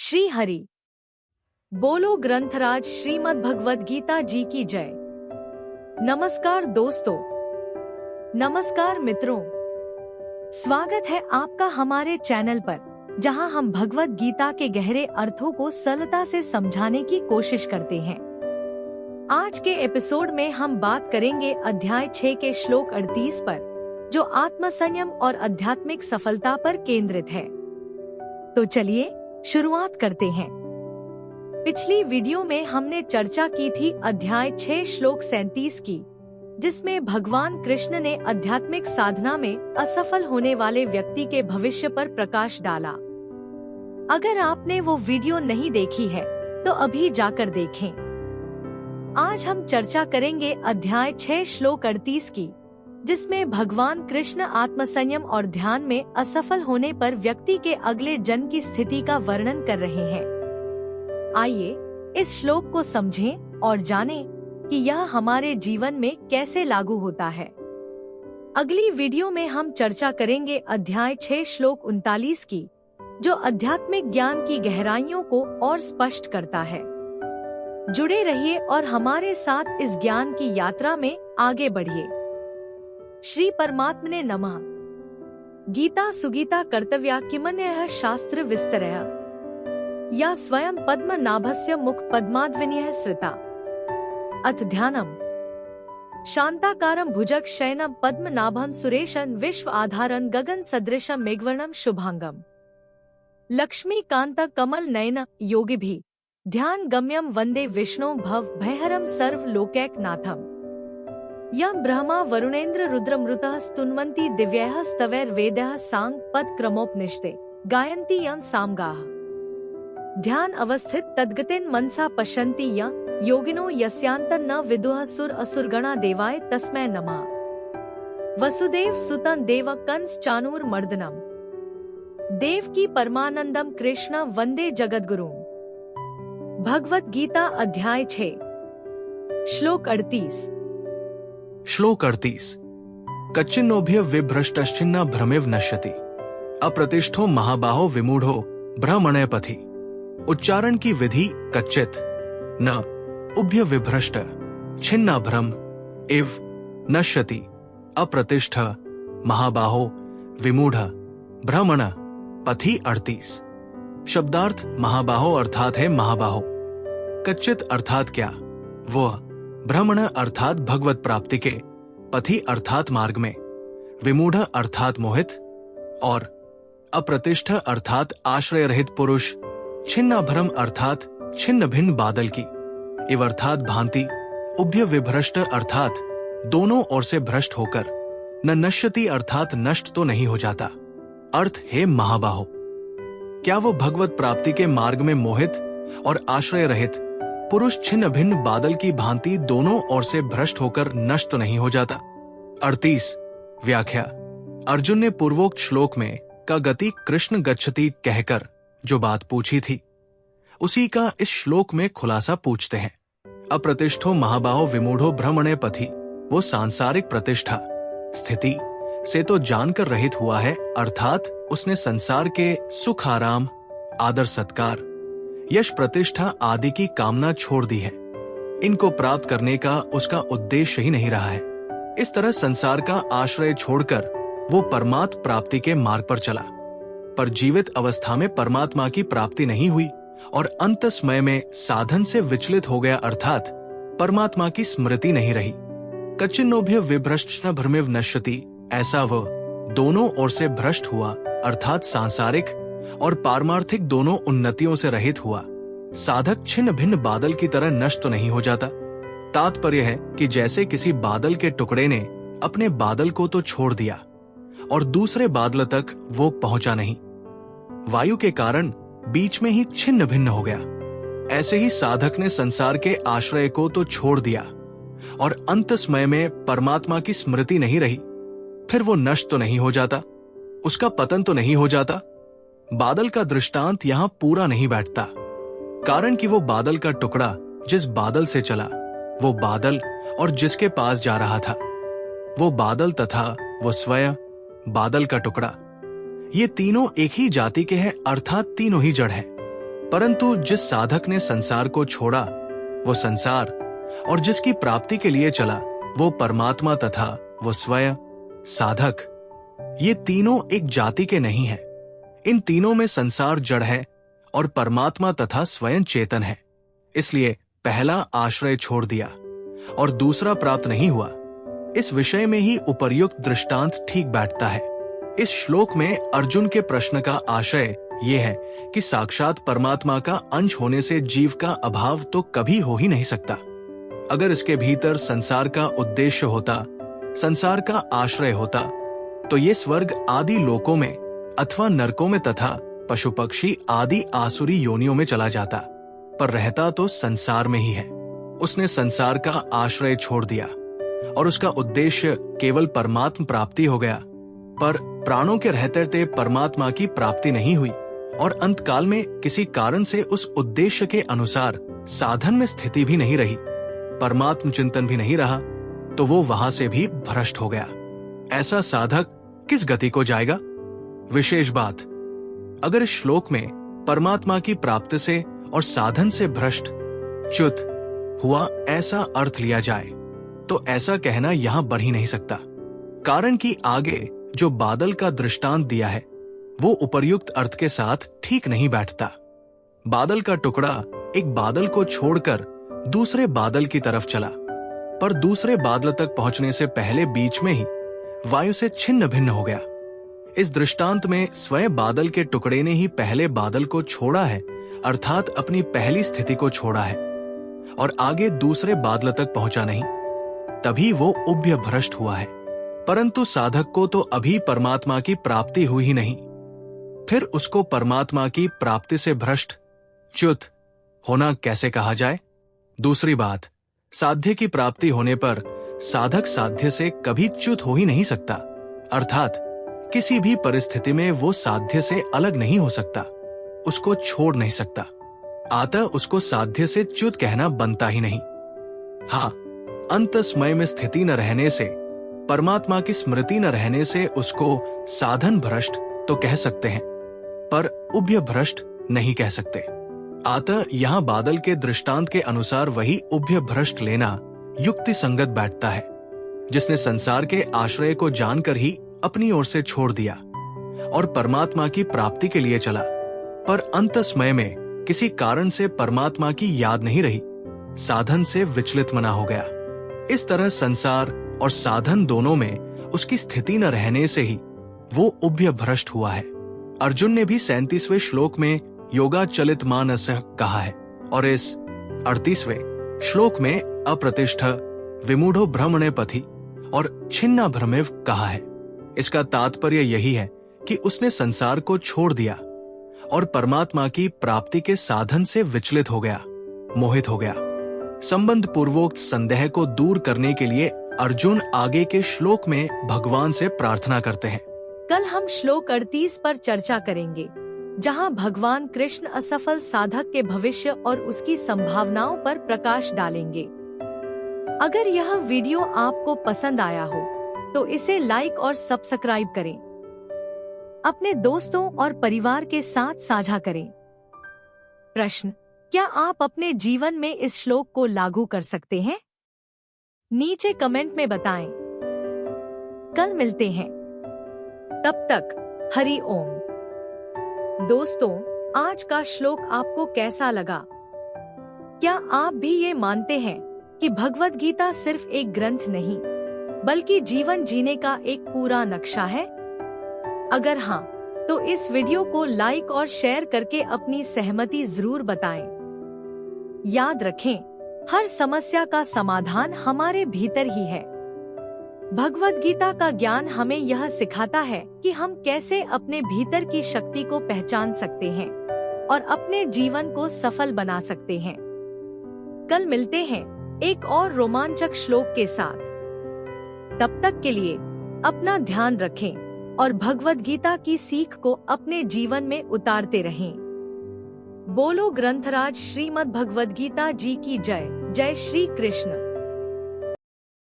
श्री हरि बोलो ग्रंथराज श्रीमद् भगवद गीता जी की जय। नमस्कार दोस्तों, नमस्कार मित्रों, स्वागत है आपका हमारे चैनल पर, जहां हम भगवद गीता के गहरे अर्थों को सरलता से समझाने की कोशिश करते हैं। आज के एपिसोड में हम बात करेंगे अध्याय 6 के श्लोक 38 पर, जो आत्मसंयम और आध्यात्मिक सफलता पर केंद्रित है। तो चलिए शुरुआत करते हैं। पिछली वीडियो में हमने चर्चा की थी अध्याय 6 श्लोक 37 की, जिसमें भगवान कृष्ण ने आध्यात्मिक साधना में असफल होने वाले व्यक्ति के भविष्य पर प्रकाश डाला। अगर आपने वो वीडियो नहीं देखी है तो अभी जाकर देखें। आज हम चर्चा करेंगे अध्याय 6 श्लोक 38 की, जिसमें भगवान कृष्ण आत्मसंयम और ध्यान में असफल होने पर व्यक्ति के अगले जन्म की स्थिति का वर्णन कर रहे हैं। आइए इस श्लोक को समझें और जानें कि यह हमारे जीवन में कैसे लागू होता है। अगली वीडियो में हम चर्चा करेंगे अध्याय 6 श्लोक 39 की, जो आध्यात्मिक ज्ञान की गहराइयों को और स्पष्ट करता है। जुड़े रहिए और हमारे साथ इस ज्ञान की यात्रा में आगे बढ़िए। श्री परमात्मने नमः। गीता सुगीता कर्तव्या किमन्यः शास्त्र विस्तरः या स्वयं पद्म नाभस्य मुख पद्माद्विनीयः श्रिता। अथ ध्यानम्। शांताकारं भुजग शयनं पद्म नाभं सुरेशं विश्व आधारं गगन सदृशं मेघवर्णं शुभांगम। लक्ष्मी कांत कमल नयन योगिभिः ध्यान गम्यं वंदे विष्णु भव भयहरं सर्व लोकैकनाथम्। यं ब्रह्मा वरुणेन्द्र रुद्रमृतः स्तुन्वन्ति दिव्यैः स्तवैर्वेदैः सांग पद क्रमोपनिषदे गायन्ति यं सामगाः। ध्यान अवस्थित तद्गतिन मनसा पश्यन्ति यं योगिनो यस्यान्तं न विदुः सुर असुरगणा देवाय तस्मै नमः। वसुदेव सुतं देव कंस चाणूर मर्दनम। देव की परमानंदम कृष्ण वंदे जगद्गुरुम। भगवद गीता अध्याय 6 श्लोक 38। श्लोक 38। कच्चिन्नोभ्य विभ्रष्टश्चिन्ना भ्रमेव नश्यति अप्रतिष्ठो महाबाहो विमूढ़ो ब्रह्मण्य पथि। उच्चारण की विधि कच्चित न उभ्य विभ्रष्ट छिन्ना भ्रम इव नश्यति अप्रतिष्ठ महाबाहो विमूढ़ ब्रह्मण पथि 38। शब्दार्थ महाबाहो अर्थात है महाबाहो। कच्चित अर्थात क्या? वह ब्रह्मण अर्थात भगवत प्राप्ति के, पथि अर्थात मार्ग में, विमूढ़ अर्थात मोहित, और अप्रतिष्ठ अर्थात आश्रय रहित पुरुष, छिन्ना भ्रम अर्थात छिन्न भिन्न बादल की, इव अर्थात भांति, उभ्य विभ्रष्ट अर्थात दोनों ओर से भ्रष्ट होकर, न नश्यति अर्थात नष्ट तो नहीं हो जाता। अर्थ है महाबाहो। क्या वो भगवत प्राप्ति के मार्ग में मोहित और आश्रय रहित पुरुष छिन्न भिन्न बादल की भांति दोनों ओर से भ्रष्ट होकर नष्ट तो नहीं हो जाता? 38 व्याख्या। अर्जुन ने पूर्वोक्त श्लोक में का गति कृष्ण गच्छति कहकर जो बात पूछी थी, उसी का इस श्लोक में खुलासा पूछते हैं। अप्रतिष्ठो महाबाहो विमूढ़ो ब्रह्मण्य पथि, वो सांसारिक प्रतिष्ठा स्थिति से तो जानकर रहित हुआ है, अर्थात उसने संसार के सुख आराम आदर सत्कार यश प्रतिष्ठा आदि की कामना छोड़ दी है। इनको प्राप्त करने का उसका उद्देश्य ही नहीं रहा है। इस तरह संसार का आश्रय छोड़कर वो परमात्म प्राप्ति के मार्ग पर चला, पर जीवित अवस्था में परमात्मा की प्राप्ति नहीं हुई और अंत समय में साधन से विचलित हो गया, अर्थात परमात्मा की स्मृति नहीं रही। कच्चिन्नोभ्य विभ्रष्ट न भ्रमेव नश्यति, ऐसा वह दोनों ओर से भ्रष्ट हुआ, अर्थात सांसारिक और पारमार्थिक दोनों उन्नतियों से रहित हुआ। साधक छिन्न भिन्न बादल की तरह नष्ट तो नहीं हो जाता। तात्पर्य है कि जैसे किसी बादल के टुकड़े ने अपने बादल को तो छोड़ दिया और दूसरे बादल तक वो पहुंचा नहीं, वायु के कारण बीच में ही छिन्न भिन्न हो गया, ऐसे ही साधक ने संसार के आश्रय को तो छोड़ दिया और अंत समय में परमात्मा की स्मृति नहीं रही, फिर वो नष्ट तो नहीं हो जाता, उसका पतन तो नहीं हो जाता। बादल का दृष्टांत यहाँ पूरा नहीं बैठता, कारण कि वो बादल का टुकड़ा जिस बादल से चला, वो बादल और जिसके पास जा रहा था, वो बादल तथा वो स्वयं बादल का टुकड़ा, ये तीनों एक ही जाति के हैं, अर्थात तीनों ही जड़ हैं। परंतु जिस साधक ने संसार को छोड़ा वो संसार, और जिसकी प्राप्ति के लिए चला वो परमात्मा तथा वो स्वयं साधक, ये तीनों एक जाति के नहीं हैं। इन तीनों में संसार जड़ है और परमात्मा तथा स्वयं चेतन है। इसलिए पहला आश्रय छोड़ दिया और दूसरा प्राप्त नहीं हुआ। इस विषय में ही उपर्युक्त दृष्टांत ठीक बैठता है। इस श्लोक में अर्जुन के प्रश्न का आशय ये है कि साक्षात परमात्मा का अंश होने से जीव का अभाव तो कभी हो ही नहीं सकता। अगर इसके भीतर संसार का उद्देश्य होता, संसार का आश्रय होता, तो ये स्वर्ग आदि लोकों में अथवा नरकों में तथा पशु पक्षी आदि आसुरी योनियों में चला जाता, पर रहता तो संसार में ही है। उसने संसार का आश्रय छोड़ दिया और उसका उद्देश्य केवल परमात्म प्राप्ति हो गया, पर प्राणों के रहते रहते परमात्मा की प्राप्ति नहीं हुई और अंतकाल में किसी कारण से उस उद्देश्य के अनुसार साधन में स्थिति भी नहीं रही, परमात्म चिंतन भी नहीं रहा, तो वो वहां से भी भ्रष्ट हो गया। ऐसा साधक किस गति को जाएगा? विशेष बात, अगर इस श्लोक में परमात्मा की प्राप्ति से और साधन से भ्रष्ट च्युत हुआ ऐसा अर्थ लिया जाए तो ऐसा कहना यहां बढ़ ही नहीं सकता, कारण कि आगे जो बादल का दृष्टांत दिया है वो उपर्युक्त अर्थ के साथ ठीक नहीं बैठता। बादल का टुकड़ा एक बादल को छोड़कर दूसरे बादल की तरफ चला, पर दूसरे बादल तक पहुंचने से पहले बीच में ही वायु से छिन्न भिन्न हो गया। इस दृष्टांत में स्वयं बादल के टुकड़े ने ही पहले बादल को छोड़ा है, अर्थात अपनी पहली स्थिति को छोड़ा है और आगे दूसरे बादल तक पहुंचा नहीं, तभी वो उभ्य भ्रष्ट हुआ है। परंतु साधक को तो अभी परमात्मा की प्राप्ति हुई ही नहीं, फिर उसको परमात्मा की प्राप्ति से भ्रष्ट च्युत होना कैसे कहा जाए? दूसरी बात, साध्य की प्राप्ति होने पर साधक साध्य से कभी च्युत हो ही नहीं सकता, अर्थात किसी भी परिस्थिति में वो साध्य से अलग नहीं हो सकता, उसको छोड़ नहीं सकता, अतः उसको साध्य से च्युत कहना बनता ही नहीं। हाँ, अंत समय में स्थिति न रहने से, परमात्मा की स्मृति न रहने से उसको साधन भ्रष्ट तो कह सकते हैं, पर उभ्य भ्रष्ट नहीं कह सकते। अतः यहाँ बादल के दृष्टांत के अनुसार वही उभ्य भ्रष्ट लेना युक्ति संगत बैठता है, जिसने संसार के आश्रय को जानकर ही अपनी ओर से छोड़ दिया और परमात्मा की प्राप्ति के लिए चला, पर अंत समय में किसी कारण से परमात्मा की याद नहीं रही, साधन से विचलित मना हो गया। इस तरह संसार और साधन दोनों में उसकी स्थिति न रहने से ही वो उभ्य भ्रष्ट हुआ है। अर्जुन ने भी 37वें श्लोक में योगाचलित मानस कहा है और इस 38वें श्लोक में अप्रतिष्ठ विमूढ़ो भ्रमणे पथि और छिन्ना भ्रमेव कहा है। इसका तात्पर्य यही है कि उसने संसार को छोड़ दिया और परमात्मा की प्राप्ति के साधन से विचलित हो गया, मोहित हो गया। संबंध पूर्वोक्त संदेह को दूर करने के लिए अर्जुन आगे के श्लोक में भगवान से प्रार्थना करते हैं। कल हम श्लोक 38 पर चर्चा करेंगे, जहां भगवान कृष्ण असफल साधक के भविष्य और उसकी संभावनाओं पर प्रकाश डालेंगे। अगर यह वीडियो आपको पसंद आया हो तो इसे लाइक और सब्सक्राइब करें, अपने दोस्तों और परिवार के साथ साझा करें। प्रश्न, क्या आप अपने जीवन में इस श्लोक को लागू कर सकते हैं? नीचे कमेंट में बताएं। कल मिलते हैं, तब तक हरि ओम। दोस्तों, आज का श्लोक आपको कैसा लगा? क्या आप भी ये मानते हैं कि भगवद गीता सिर्फ एक ग्रंथ नहीं बल्कि जीवन जीने का एक पूरा नक्शा है? अगर हाँ, तो इस वीडियो को लाइक और शेयर करके अपनी सहमति जरूर बताएं। याद रखें, हर समस्या का समाधान हमारे भीतर ही है। भगवद गीता का ज्ञान हमें यह सिखाता है कि हम कैसे अपने भीतर की शक्ति को पहचान सकते हैं और अपने जीवन को सफल बना सकते हैं। कल मिलते हैं एक और रोमांचक श्लोक के साथ। तब तक के लिए अपना ध्यान रखें और भगवद गीता की सीख को अपने जीवन में उतारते रहें। बोलो ग्रंथराज श्रीमद् भगवद गीता जी की जय। जय श्री कृष्ण।